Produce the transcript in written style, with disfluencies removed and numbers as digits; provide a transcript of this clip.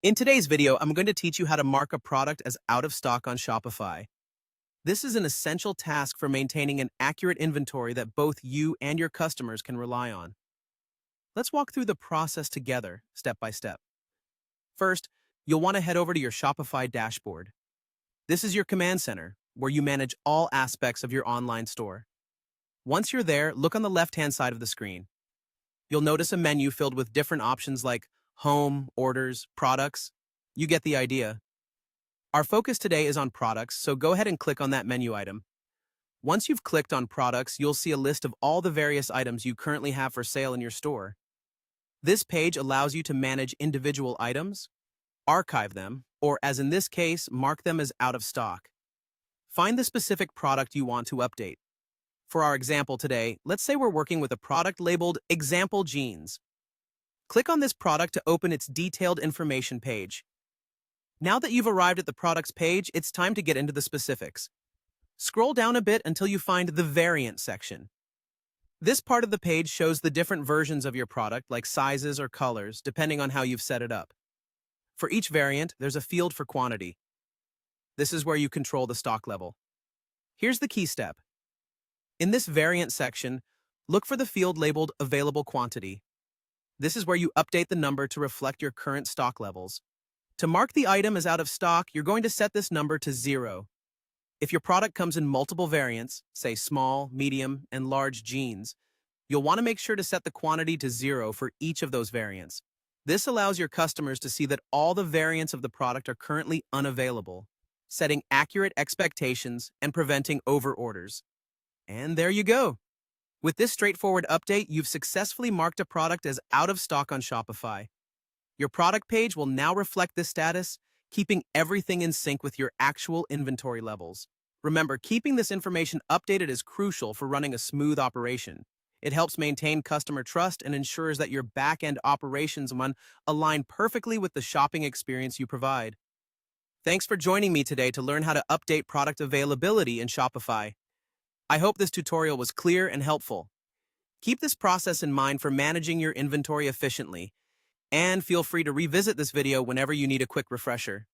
In today's video, I'm going to teach you how to mark a product as out of stock on Shopify. This is an essential task for maintaining an accurate inventory that both you and your customers can rely on. Let's walk through the process together, step by step. First, you'll want to head over to your Shopify dashboard. This is your command center, where you manage all aspects of your online store. Once you're there, look on the left-hand side of the screen. You'll notice a menu filled with different options like Home, Orders, Products. You get the idea. Our focus today is on products, so go ahead and click on that menu item. Once you've clicked on products, you'll see a list of all the various items you currently have for sale in your store. This page allows you to manage individual items, archive them, or as in this case, mark them as out of stock. Find the specific product you want to update. For our example today, let's say we're working with a product labeled Example Jeans. Click on this product to open its detailed information page. Now that you've arrived at the products page, it's time to get into the specifics. Scroll down a bit until you find the variant section. This part of the page shows the different versions of your product, like sizes or colors, depending on how you've set it up. For each variant, there's a field for quantity. This is where you control the stock level. Here's the key step. In this variant section, look for the field labeled Available Quantity. This is where you update the number to reflect your current stock levels. To mark the item as out of stock, you're going to set this number to 0. If your product comes in multiple variants, say small, medium, and large jeans, you'll want to make sure to set the quantity to 0 for each of those variants. This allows your customers to see that all the variants of the product are currently unavailable, setting accurate expectations and preventing overorders. And there you go. With this straightforward update, you've successfully marked a product as out of stock on Shopify. Your product page will now reflect this status, keeping everything in sync with your actual inventory levels. Remember, keeping this information updated is crucial for running a smooth operation. It helps maintain customer trust and ensures that your back-end operations align perfectly with the shopping experience you provide. Thanks for joining me today to learn how to update product availability in Shopify. I hope this tutorial was clear and helpful. Keep this process in mind for managing your inventory efficiently, and feel free to revisit this video whenever you need a quick refresher.